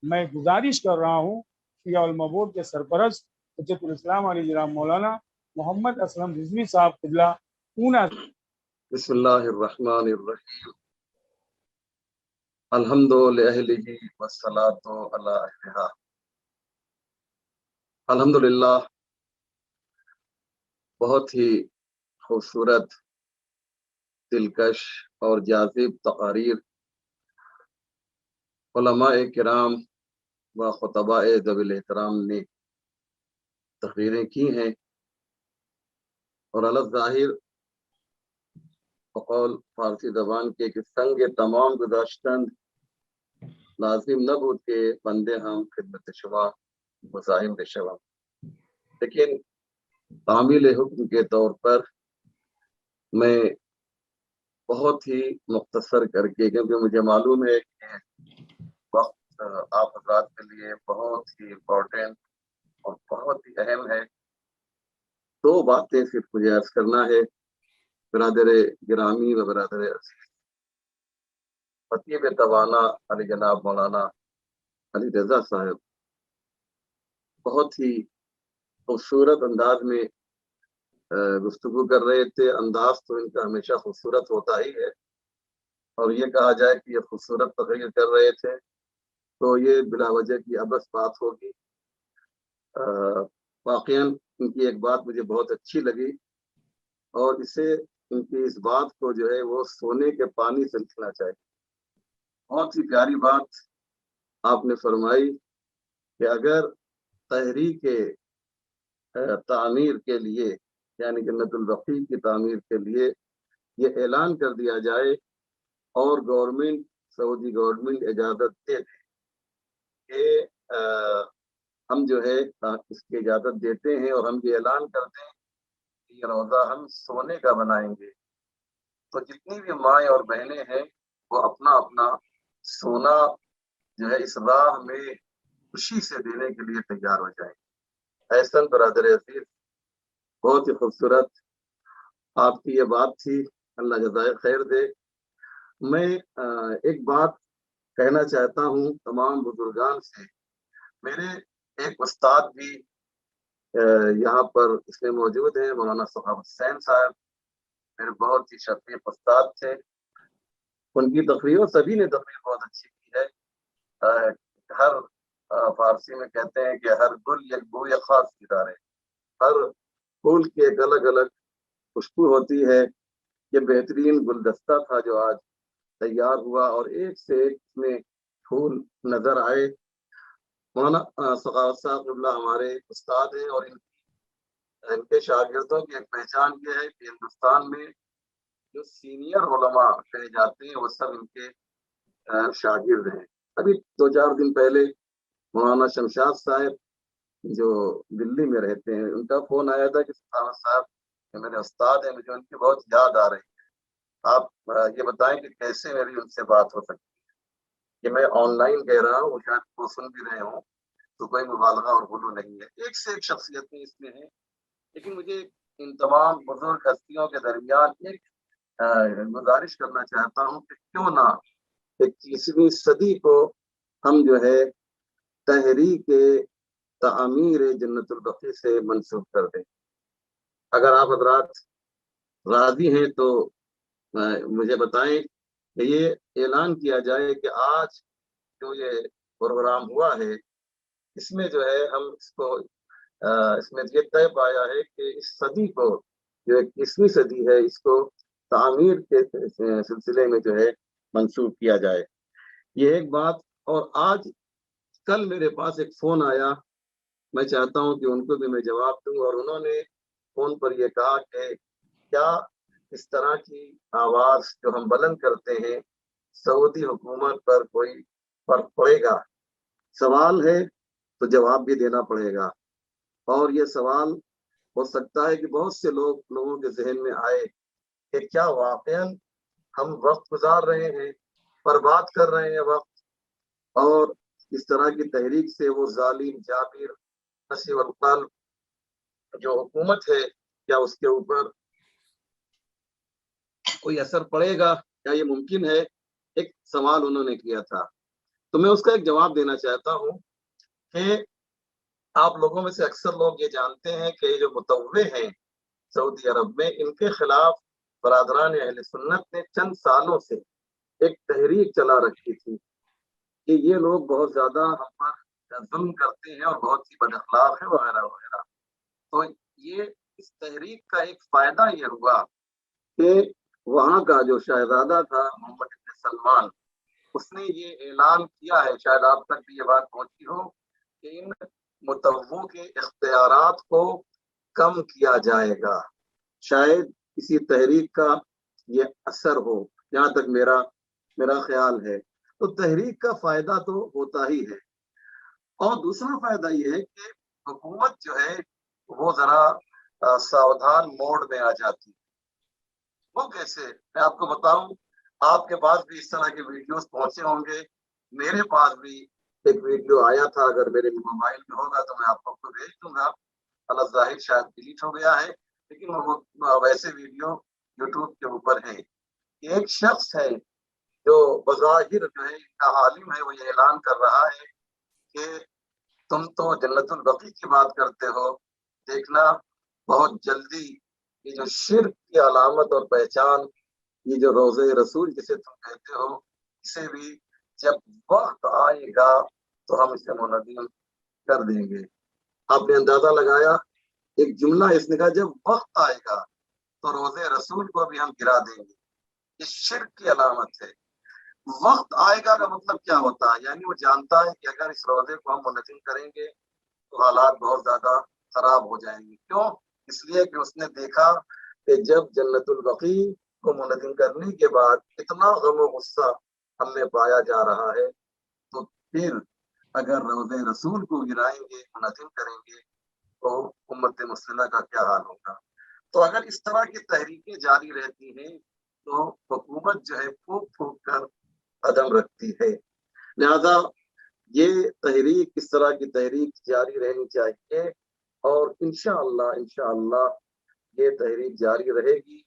میں گزارش کر رہا ہوں شیعہ المبور کے سرپرست حجت الاسلام علی جناب مولانا محمد اسلم رضوی صاحب قبلہ پونا۔ بسم اللہ الرحمن الرحیم، الحمد للہ والصلاۃ علی اہلہا۔ الحمدللہ، بہت ہی خوبصورت، دلکش اور جاذب تقاریر علماء کرام و خطباء ذوی الاحترام نے تقریریں کی ہیں، اور الظاہر بقول فارسی زبان کے کہ سنگ تمام گذاشتند لازم نبود کے بندے ہم خدمت شما مزاحم شوا، لیکن تعمیل حکم کے طور پر میں بہت ہی مختصر کر کے، کیونکہ مجھے معلوم ہے کہ وقت آپ حضرات کے لیے بہت ہی امپورٹنٹ اور بہت ہی اہم ہے، دو باتیں صرف مجھے عرض کرنا ہے۔ برادر گرامی و برادر عزیز خطیب توانا علی جناب مولانا علی رضا صاحب بہت ہی خوبصورت انداز میں گفتگو کر رہے تھے۔ انداز تو ان کا ہمیشہ خوبصورت ہوتا ہی ہے، اور یہ کہا جائے کہ یہ خوبصورت تقریر کر رہے تھے تو یہ بلا وجہ کی عبث بات ہوگی۔ واقعاً ان کی ایک بات مجھے بہت اچھی لگی، اور اسے ان کی اس بات کو جو ہے وہ سونے کے پانی سے لکھنا چاہیے۔ بہت ہی پیاری بات آپ نے فرمائی کہ اگر تحریک تعمیر کے لیے، یعنی جنت البقیع کی تعمیر کے لیے یہ اعلان کر دیا جائے اور گورنمنٹ، سعودی گورنمنٹ اجازت دے دے کہ ہم جو ہے اس کی اجازت دیتے ہیں، اور ہم یہ اعلان کرتے ہیں کہ یہ روزہ ہم سونے کا بنائیں گے، تو جتنی بھی مائیں اور بہنیں ہیں وہ اپنا اپنا سونا جو ہے اس راہ میں خوشی سے دینے کے لیے تیار ہو جائیں۔ احسن برادر عزیز، بہت ہی خوبصورت آپ کی یہ بات تھی، اللہ جزائے خیر دے۔ میں ایک بات کہنا چاہتا ہوں تمام بزرگان سے۔ میرے ایک استاد بھی یہاں پر اس میں موجود ہیں، مولانا سخاوت حسین صاحب، میرے بہت ہی شفیق استاد تھے۔ ان کی تقریر، سبھی نے تقریر بہت اچھی کی ہے۔ ہر فارسی میں کہتے ہیں کہ ہر گل یک بوئے خاص کی دارے، ہر پھول کی ایک الگ الگ خوشبو ہوتی ہے۔ یہ بہترین گلدستہ تھا جو آج تیار ہوا، اور ایک سے ایک اس میں پھول نظر آئے۔ مولانا سخاوت صاحب قبلہ ہمارے استاد ہیں، اور ان کے شاگردوں کی ایک پہچان یہ ہے کہ ہندوستان میں جو سینئر علماء کہے جاتے ہیں وہ سب ان کے شاگرد ہیں۔ ابھی 2-4 دن پہلے مولانا شمشاد صاحب جو دلی میں رہتے ہیں، ان کا فون آیا تھا کہ سخاوت صاحب میرے استاد ہیں، مجھے ان کی بہت یاد آ رہی ہے، آپ یہ بتائیں کہ کیسے میری ان سے بات ہو سکتی ہے۔ کہ میں آن لائن کہہ رہا ہوں، وہ شاید وہ سن بھی رہے ہوں، تو کوئی مبالغہ اور غلو نہیں ہے۔ ایک سے ایک شخصیتیں اس میں ہیں، لیکن مجھے ان تمام بزرگ ہستیوں کے درمیان ایک گزارش کرنا چاہتا ہوں کہ کیوں نہ 21ویں صدی کو ہم جو ہے تحریک تعمیر جنت البقیع سے منسوخ کر دیں۔ اگر آپ حضرات راضی ہیں تو مجھے بتائیں کہ یہ اعلان کیا جائے کہ آج جو یہ پروگرام ہوا ہے، اس میں جو ہے ہم اس میں یہ طے پایا ہے کہ اس صدی کو، جو 21ویں صدی ہے، اس کو تعمیر کے سلسلے میں جو ہے منسوخ کیا جائے۔ یہ ایک بات۔ اور آج کل میرے پاس ایک فون آیا، میں چاہتا ہوں کہ ان کو بھی میں جواب دوں، اور انہوں نے فون پر یہ کہا کہ کیا اس طرح کی آواز جو ہم بلند کرتے ہیں سعودی حکومت پر کوئی فرق پڑے گا؟ سوال ہے تو جواب بھی دینا پڑے گا، اور یہ سوال ہو سکتا ہے کہ بہت سے لوگوں کے ذہن میں آئے کہ کیا واقعاً ہم وقت گزار رہے ہیں، برباد کر رہے ہیں وقت، اور اس طرح کی تحریک سے وہ ظالم جابر نصیب القلب جو حکومت ہے، کیا اس کے اوپر کوئی اثر پڑے گا؟ کیا یہ ممکن ہے؟ ایک سوال انہوں نے کیا تھا۔ تو میں اس کا ایک جواب دینا چاہتا ہوں کہ آپ لوگوں میں سے اکثر لوگ یہ جانتے ہیں کہ یہ جو متوع ہیں سعودی عرب میں، ان کے خلاف برادران اہل سنت نے چند سالوں سے ایک تحریک چلا رکھی تھی کہ یہ لوگ بہت زیادہ ہم پر ظلم کرتے ہیں اور بہت ہی بد اخلاق ہے وغیرہ وغیرہ. تو یہ اس تحریک کا ایک فائدہ یہ ہوا کہ وہاں کا جو شہزادہ تھا محمد بن سلمان، اس نے یہ اعلان کیا ہے، شاید آپ تک بھی یہ بات پہنچی ہو، کہ ان متوع کے اختیارات کو کم کیا جائے گا. شاید کسی تحریک کا یہ اثر ہو، جہاں تک میرا خیال ہے. تو تحریک کا فائدہ تو ہوتا ہی ہے، اور دوسرا فائدہ یہ ہے کہ حکومت جو ہے وہ ذرا ساودھان موڈ میں آ جاتی. وہ کیسے؟ میں آپ کو بتاؤں، آپ کے پاس بھی اس طرح کے ویڈیوز پہنچے ہوں گے، میرے پاس بھی ایک ویڈیو آیا تھا، اگر میرے موبائل میں ہوگا تو میں آپ کو بھیج دوں گا. اللہ ظاہر شاید ڈیلیٹ ہو گیا ہے، لیکن وہ ویسے ویڈیو یوٹیوب کے اوپر ہے. ایک شخص ہے جو بظاہر جو ہے ان کا عالم ہے، وہ یہ اعلان کر رہا ہے کہ تم تو جنت البقیع کی بات کرتے ہو، دیکھنا بہت جلدی یہ جو شرک کی علامت اور پہچان، یہ جو روضہ رسول جسے تم کہتے ہو، اسے بھی جب وقت آئے گا تو ہم اسے منظم کر دیں گے. آپ نے اندازہ لگایا، ایک جملہ اس نے کہا جب وقت آئے گا تو روضہ رسول کو بھی ہم گرا دیں گے. یہ شرک کی علامت ہے. وقت آئے گا کا مطلب کیا ہوتا ہے؟ یعنی وہ جانتا ہے کہ اگر اس روزے کو ہم منظم کریں گے تو حالات بہت زیادہ خراب ہو جائیں گے. کیوں؟ اس لیے کہ اس نے دیکھا کہ جب جنت البقیع کو منظم کرنے کے بعد اتنا غم و غصہ ہم میں پایا جا رہا ہے، تو پھر اگر روضہ رسول کو گرائیں گے، منظم کریں گے، تو امت مسلمہ کا کیا حال ہوگا. تو اگر اس طرح کی تحریکیں جاری رہتی ہیں تو حکومت جو ہے پھونک پھونک کر قدم رکھتی ہے. لہذا یہ تحریک، اس طرح کی تحریک جاری رہنی چاہیے، اور انشاءاللہ یہ تحریک جاری رہے گی.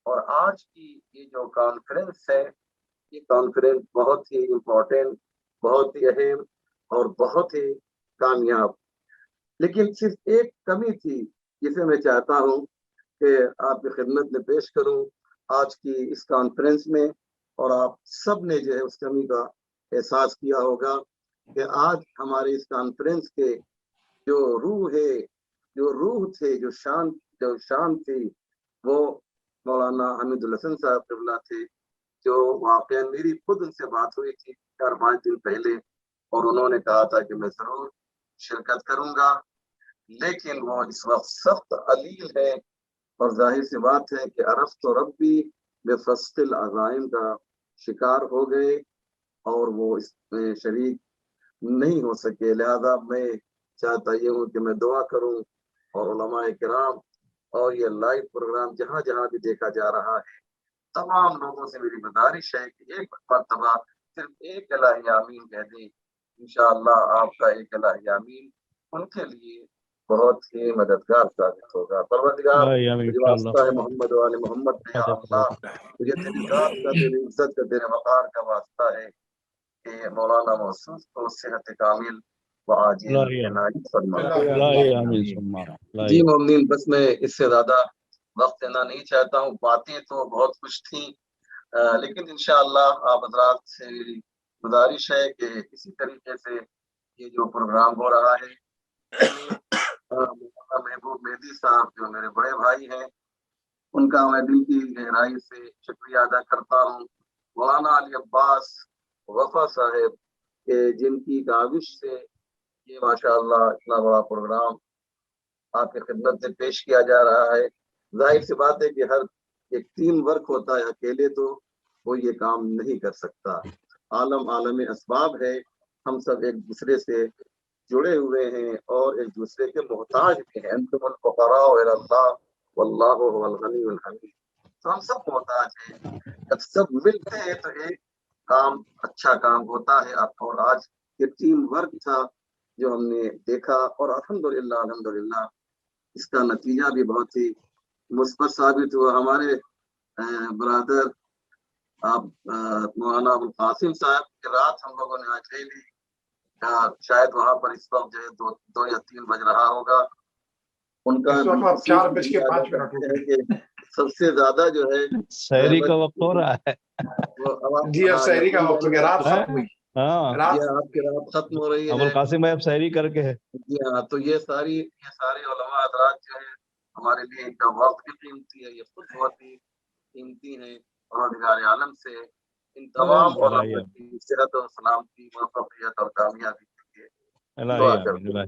اور آج کی یہ جو کانفرنس ہے، یہ کانفرنس بہت ہی امپورٹنٹ، بہت ہی اہم اور بہت ہی کامیاب. لیکن صرف ایک کمی تھی جسے میں چاہتا ہوں کہ آپ کی خدمت میں پیش کروں آج کی اس کانفرنس میں، اور آپ سب نے جو ہے اس کمی کا احساس کیا ہوگا کہ آج ہمارے اس کانفرنس کے جو روح ہے، جو روح تھے، جو شان تھی، وہ مولانا حمید الحسن صاحب قبلہ تھے، جو واقعہ میری خود ان سے بات ہوئی تھی 4-5 دن پہلے، اور انہوں نے کہا تھا کہ میں ضرور شرکت کروں گا. لیکن وہ اس وقت سخت علیل ہے، اور ظاہر سی بات ہے کہ عرفت و ربی بے فسق العزائم کا شکار ہو گئے اور وہ اس میں شریک نہیں ہو سکے. لہذا میں چاہتا یہ ہوں کہ میں دعا کروں، اور علماء کرام اور یہ لائیو پروگرام جہاں جہاں بھی دیکھا جا رہا ہے، تمام لوگوں سے میری گزارش ہے کہ ایک مرتبہ صرف ایک الہی آمین کہہ دیں. انشاءاللہ آپ کا ایک الہی آمین ان کے لیے بہت ہی مددگار ثابت ہوگا. پروردگار، مجھے واسطہ ہے محمد و آل محمد کا، یا اللہ مجھے تیری ذات کا، تیری عزت کا، تیرے وقار کا واسطہ ہے کہ مولانا محسوس کو صحت کامل وعاجل عنایت فرما. جی مومنین، بس میں اس سے زیادہ وقت لینا نہیں چاہتا ہوں. باتیں تو بہت کچھ تھیں، لیکن انشاءاللہ آپ حضرات سے میری گزارش ہے کہ اسی طریقے سے یہ جو پروگرام ہو رہا ہے، محبوب مہدی صاحب جو میرے بڑے بھائی ہیں، ان کا میں دل کی گہرائی سے شکریہ ادا کرتا ہوں. مولانا علی عباس وفا صاحب کہ جن کی کاوش سے یہ ماشاءاللہ اتنا بڑا پروگرام آپ کی خدمت سے پیش کیا جا رہا ہے. ظاہر سی بات ہے کہ ہر ایک ٹیم ورک ہوتا ہے، اکیلے تو وہ یہ کام نہیں کر سکتا. عالم اسباب ہے، ہم سب ایک دوسرے سے جڑے ہوئے ہیں اور ایک دوسرے کے محتاج بھی ہیں. انتم الفقراء الی اللہ واللہ هو الغنی الحمید. تو ہم سب محتاج ہیں، جب سب ملتے ہیں تو ایک کام، اچھا کام ہوتا ہے. اور آج یہ ٹیم ورک تھا جو ہم نے دیکھا، اور الحمدللہ اس کا نتیجہ بھی بہت ہی مثبت ثابت ہوا. ہمارے برادر آپ مولانا ابوالقاسم صاحب کی رات ہم لوگوں نے آج لے لی، شاید وہاں پر اس وقت جو ہے 2 یا 3 بج رہا ہوگا. ان کا اس وقت 4:05 ہے کہ سب سے زیادہ جو ہے شہری کا وقت ہو رہا ہے. جی اب شہری کا وقت ہو گیا، رات ختم ہوئی. ہاں رات جی آپ کی رات ختم ہو رہی ہے. ابوالقاسم بھائی اب شہری کر کے ہے. جی ہاں، تو یہ سارے علماء حضرات جو ہے ہمارے لیے ان کا وقت بھی قیمتی ہے، یہ خود بہت ہی قیمتی ہیں. پروردگار عالم سے ان تمام علماء کی صحت و سلامتی، موفقیت اور کامیابی کے لیے دعا کرتے ہیں.